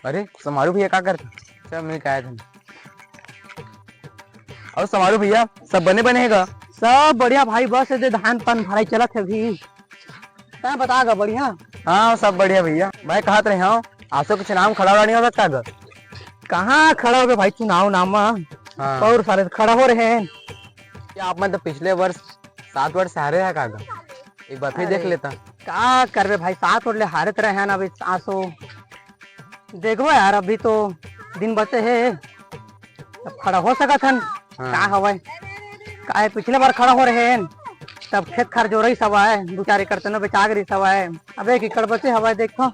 अरे समारू भैया क्या करते? सब मिल के आए थे। और समारू भैया सब बने बने है का? सब बढ़िया भाई, बस ये धान पान भराई चलत है अभी। क्या बतागा बढ़िया। हाँ सब बढ़िया भैया। मैं कहत रहे हूँ आसो के चुनाव खड़ा नहीं हो सकता गा? कहाँ खड़ा हो गए भाई चुनाव नाम हाँ। और सारे खड़ा हो रहे हैं। क्या आप मतलब पिछले वर्ष 7 वर्ष हारे है कागा? एक बार फिर देख लेता। क्या कर रहे भाई, 7 वर्ष ले हारत रहे हैं ना अभी। आसो देखो यार, अभी तो दिन बचे है, तब खड़ा हो सकत हन। हाँ। का हवाई का है, पिछले बार खड़ा हो रहे हैं तब खेत खार जो रही सब है, 2-4 एकड़ तो बेचा गई सब है। अब 1 एकड़ बचे हवा, देखो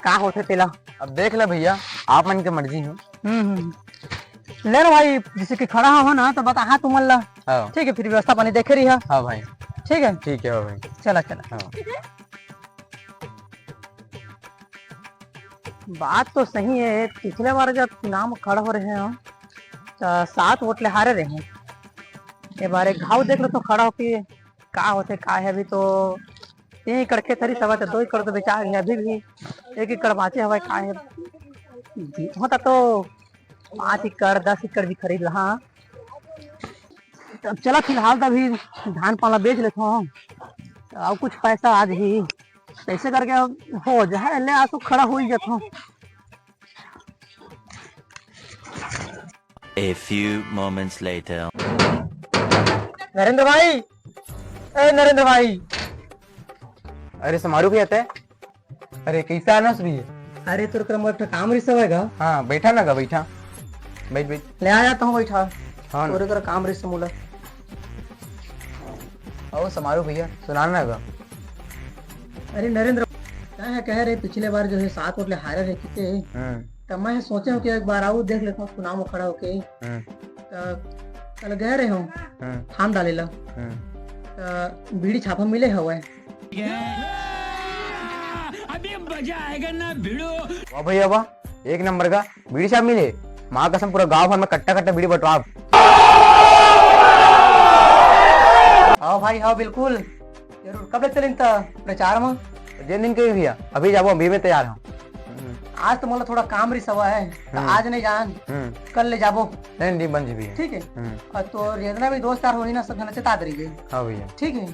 का होते तेला। अब देख ले भैया, आप मन के मर्जी हो। ले लो भाई, जैसे कि खड़ा हो ना तो बता। हाँ तुम ला हाँ ठीक है, फिर व्यवस्था पानी देखे रही है। हाँ भाई ठीक है ठीक है हाँ भाई। चला चला। हाँ। बात तो सही है, पिछले बार जब चुनाव में खड़ा हो रहे हैं तो 7 वोट ले हारे रहे हैं। ये बार एक घाव देख लो तो खड़ा होके का होते का है। अभी तो 3 एकड़ खेत हरी सवा, 2 एकड़ तो बेचा गया, अभी भी 1 एकड़ बाचे हवा। का है होता तो 5 एकड़ 10 एकड़ भी खरीद रहा। अब चला फिलहाल तो अभी धान पाला बेच लेता हूँ और कुछ पैसा आज ही ऐसे करके हो जाए ले आसो खड़ा हो ही जाता हूँ। A few moments later. Narendra भाई, ए नरेंद्र भाई। अरे समारू भैया थे? अरे कैसा आनस भी है? अरे तेरे क्रम एक काम रिसव हैगा। हाँ बैठा ना गा, बैठा बैठ बैठ। ले आ जाता हूँ, बैठा। हाँ तोरे कर काम रिसव मुला। और समारू भैया सुनाना गा। अरे नरेंद्र क्या है, कह रहे पिछले बार जो है 7 वोट ले हारे रहे किते, तब मैं सोचे हूँ कि एक बार आऊँ देख लेता हूँ चुनाव में खड़ा होके। कल गए रहे हूँ थाम डाले ला, बीड़ी छापा मिले हवा। अभी मजा आएगा ना भिड़ो। वाह भैया वाह, एक नंबर का बीड़ी साहब मिले। माँ कसम पूरा गांव भर में कट्टा कट्टा बीड़ी बंटवा। हाँ भाई हाँ बिल्कुल जरूर। कब तक चलें प्रचार में? जिन दिन के भैया अभी जाबो, अभी में तैयार हूँ। आज तो मतलब थोड़ा काम रही सवा है तो आज नहीं जान, कल ले जाबो। नहीं बन जी भैया। ठीक है और तो जितना भी दोस्त यार हो ना सब जना चेता दे। हाँ भैया ठीक है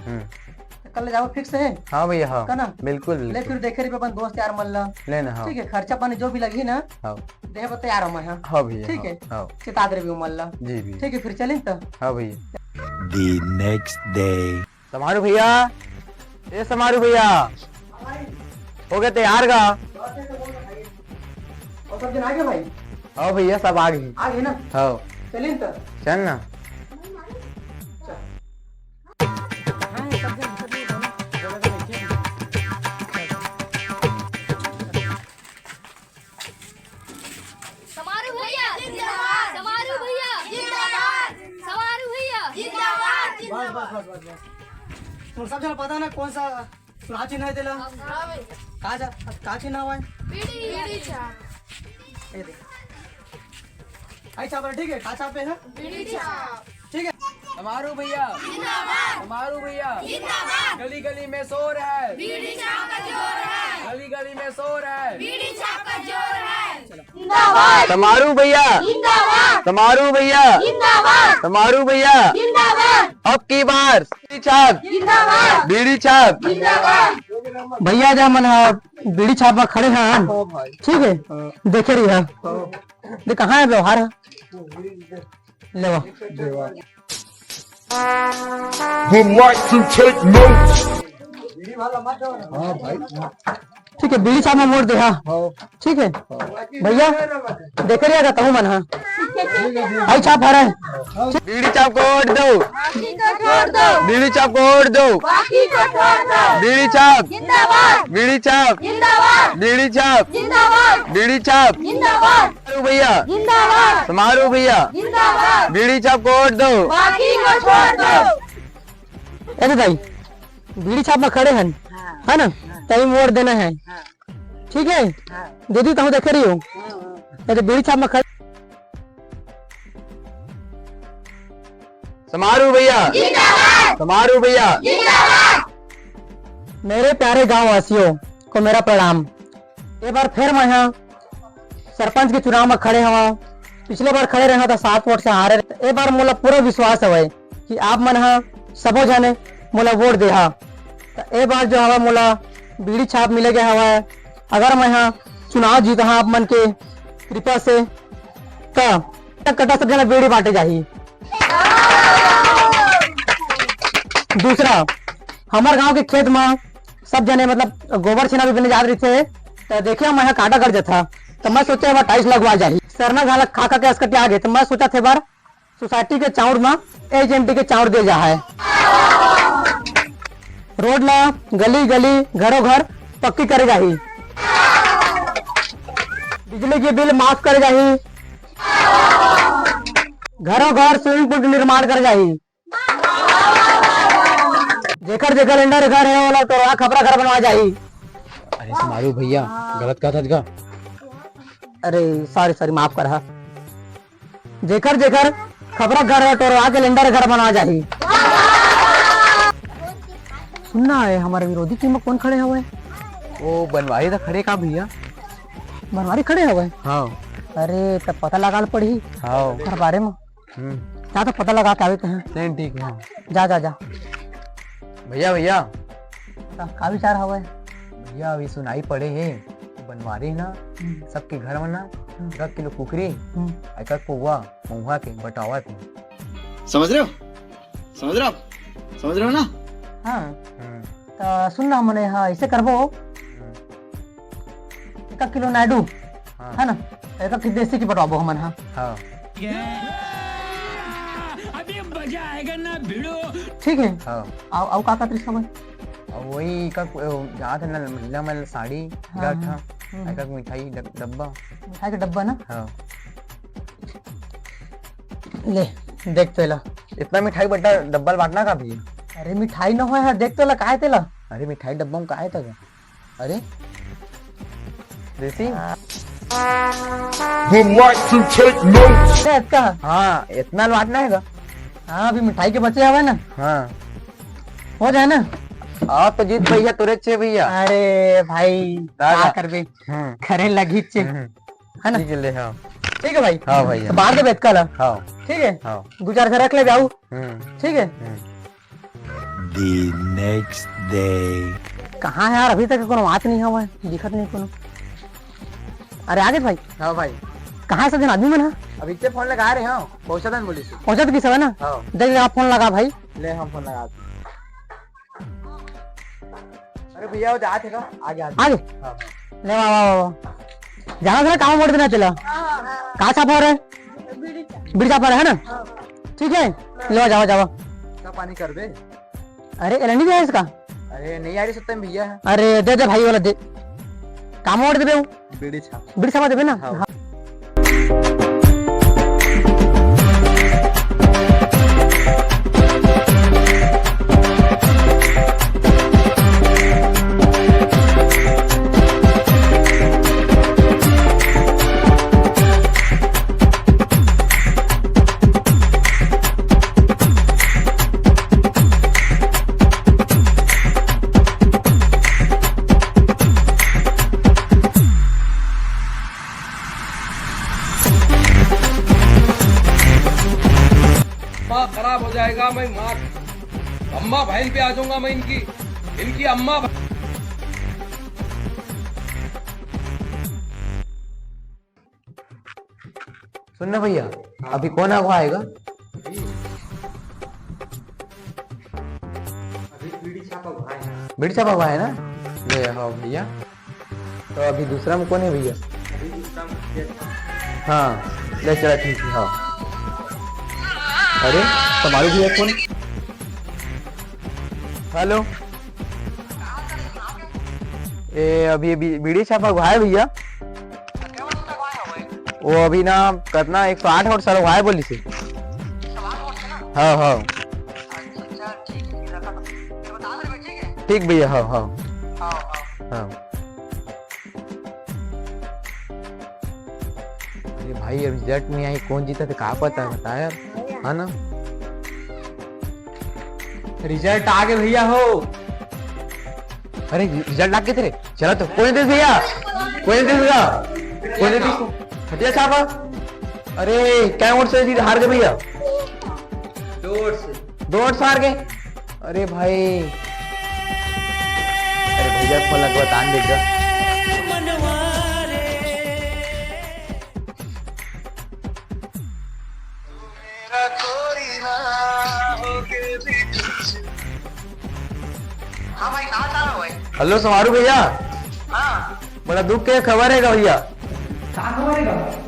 तो कल ले जाबो, फिक्स है। हाँ भैया हाँ ना बिल्कुल ले फिर देखे रही अपन दोस्त यार मल्ला लेना। हाँ ठीक है, खर्चा पानी जो भी लगी ना हाँ देह पर तैयार हूँ मैं। हाँ भैया ठीक है हाँ चेता दे रही मल्ला। जी भैया ठीक है फिर चलें तो। हाँ भैया। The next day. समारू भैया, ये समारू भैया हो गए तैयार का? और सब जन आ गए भाई? हाँ भैया सब आ गए। आ गए ना, हाँ चलें तो। चल ना। समारू भैया जिंदाबाद, समारू भैया जिंदाबाद, समारू भैया जिंदाबाद, जिंदाबाद। तुम सब जन पता ना कौन सा चुनाव चिन्ह है तेला? का चिन्ह हुआ है? बीड़ी छाप, ये देख आई छाप है। ठीक है का छाप पे है? बीड़ी छाप। ठीक है समारू भैया जिंदाबाद, समारू भैया जिंदाबाद। गली गली में शोर है, बीड़ी छाप का जोर है, गली गली में शोर है। बीड़ी छाप का जोर है। जिंदाबाद, समारू भैया, जिंदाबाद, समारू भैया, जिंदाबाद, समारू भैया जिंदाबाद, अब की बार बीड़ी छाप, जिंदाबाद, बीड़ी छाप। जिंदाबाद। भैया जा मन बीड़ी छाप में खड़े हैं। ठीक है देखे रही है देख कहाँ है व्यवहार है। ले would like to take notes. ठीक है बीड़ी छाप में मोड़ दे। हाँ ठीक है भैया देखे रही है कहूँ मन। हाँ भाई छाप आ रहा है। बीड़ी छाप को वोट दो, बाकी को छोड़ दो, बीड़ी छाप को वोट दो, बाकी को छोड़ दो। बीड़ी छाप, जिंदाबाद, बीड़ी छाप, जिंदाबाद, बीड़ी छाप, जिंदाबाद, बीड़ी छाप। जिंदाबाद, समारू भैया, जिंदाबाद, समारू भैया जिंदाबाद, बीड़ी छाप को वोट दो। बाकी को छोड़ दो। ऐसे भाई बीड़ी छाप में खड़े हैं है ना, तभी मोड़ देना है। ठीक है दीदी कहूँ देखे रही हूँ तो बीड़ी छाप में खड़े। समारू भैया, जिंदाबाद, समारू भैया। जिंदाबाद। मेरे प्यारे गांव वासियों को मेरा प्रणाम। एक बार फिर मैं यहाँ सरपंच के चुनाव में खड़े हवा। पिछले बार खड़े रहे तो 7 वोट से हारे। ए बार मोला पूरा विश्वास है कि आप मन हा सबो जने मोला वोट दे हा। तो ए बार जो हवा मोला बीड़ी छाप मिले गया हवा। अगर मैं यहाँ चुनाव जीता हाँ आप मन के कृपा से तो कटा सब जना बीड़ी बांटे जाही। दूसरा, हमारे गांव के खेत में सब जने मतलब गोबर छेना भी बने जात रही थे। तो देखिए मैं यहाँ काटा कर जाता तो मैं सोचा बार टाइल्स लगवा जाही। सरना घाला खा खा के अस्कटे आ गए तो मैं सोचा थे बार सोसाइटी के चाउर में HMT के चाउर दे जा है। रोड ला गली गली घरों घर पक्की करे जाही। बिजली के बिल माफ करे जाही। घरों घर स्विमिंग पूल निर्माण करे जाही। जेकर जेकर इंडर घर है वाला तो वहाँ खपरा घर बनवा जाही। अरे समारू भैया गलत कहा था। अरे सॉरी माफ कर। जेकर जेकर खपरा घर है तो वहाँ के लेंडर घर बनवा जाही। सुनना है हमारे विरोधी टीम में कौन खड़े हुए? वो बनवारी था खड़े का भैया। बनवारी खड़े हुए? हाँ। अरे तब पता लगा पड़ी हाँ हर बारे में। जा तो पता लगा के आवे हैं। नहीं ठीक है। जा जा जा भैया भैया का विचार हवा? भैया अभी सुनाई पड़े है बनवारी ना सबके घर में ना 10 किलो कुकरी एक पौवा महुआ के बटावा थे। समझ रहे हो? समझ रहे हो ना? हाँ तो सुनना मने हाँ ऐसे करबो 1 किलो नायडू है ना 1 देसी की बटवाबो हमन। हाँ हाँ अभी मजा आएगा ना भिड़ो। ठीक है। हाँ आओ का त्रिस हवा? अब वही का जहाँ था ना महिला में साड़ी गठा एक मिठाई डब्बा मिठाई का डब्बा ना। हाँ ले देख तो ला इतना मिठाई बट्टा डब्बा बांटना का भी। अरे मिठाई न हो देख तो ला काहे तेला। अरे मिठाई डब्बा में काहे था? अरे देसी Would like to take notes. अरे इसका हाँ इतना बांटना है। हाँ अभी मिठाई के बचे हवे ना हाँ हो जाए ना। आप तो जीत भैया तुरे छे भैया। अरे भाई दादा। क्या करबे करे लगी चे है ना। ठीक है ले। हाँ ठीक है भाई। हाँ भैया तो बाहर के बेच कल हाँ ठीक है। हाँ 2-4 घर रख ले जाऊ ठीक है। The next day. कहाँ है यार अभी तक कोनो बात नहीं हुआ दिखत नहीं कोनो। अरे आगे भाई हाँ भाई कहाँ है सब जन आदमी मन है? अभी से फोन लगा रहे हैं पहुंचा था बोली से। पहुंचा तो किस है ना। हाँ देख आप फोन लगा भाई। ले हम फोन लगा। अरे भैया वो जाते का आगे आगे हाँ ले वाह जाना था काम मोड़ देना चला कहाँ छापा हो रहा है? बीड़ी छापा रहा है ना। ठीक है ले जाओ जाओ। क्या पानी कर दे? अरे एलंडी भी है इसका? अरे नहीं आ रही सकता भैया है। अरे दे दे भाई वाला दे काम मोड़ देबे बीड़ी छाप बीड़ी छापा देबे ना। हाँ। माँ खराब हो जाएगा। मैं माँ अम्मा बहन पे आ जाऊंगा। मैं इनकी अम्मा सुनना भैया अभी कौन आगो आएगा? बीड़ी छापा हुआ है ना। ले हाँ भैया तो अभी दूसरा में कौन है भैया? हाँ ले चला ठीक है। हाँ अरे तुम्हारे भैया कौन? हेलो ए अभी बीड़ी छापा हुआ है भैया। वो अभी ना कितना 108 वोट सर हुआ है बोली से। हाँ हाँ ठीक भैया। हाँ हाँ हाँ अरे भाई अब रिजल्ट नहीं आई कौन जीता तो कहा पता बता यार है ना। रिजल्ट आ गए भैया हो। अरे रिजल्ट आ गए तेरे चलो तो कोई दे भैया कोई दे भैया कोई दे छठिया छापा। अरे क्या वोट से जीत हार गए भैया? 2 हार गए। अरे भाई, अरे भैया फोन लगवा तान देगा। हाँ भाई, कहाँ जा रहा हो? हेलो समारू भैया। हाँ, बड़ा दुख के खबर है भैया। कहाँ खबर है?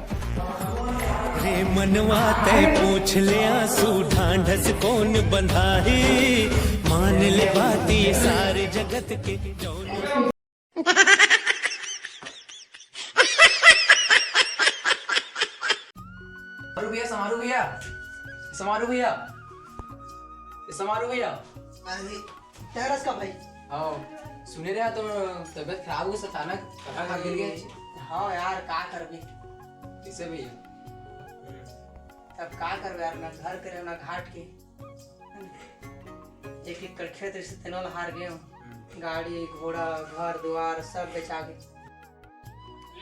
रे मनवा तय पूछ ले आंसू ढांढस कौन बंधाई मान ले बाती सारे जगत के समारू भैया, समारू भैया, समारू भैया। क्या रस का भाई? आओ, सुने रहे तो तबीयत खराब हुई अचानक, कहाँ गिर गए। हाँ यार, का करबे? किसे भैया? अब का करबे यार, ना घर करे ना घाट के। एक एक कर खेत से तेनों हार गए हो। गाड़ी घोड़ा घर द्वार सब बेचा गए।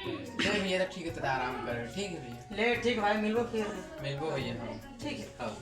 भैया तो ठीक है, तो आराम कर। ठीक है भैया, ले ठीक भाई, मिलबो फिर। मिलबो भैया। ठीक है। हाँ।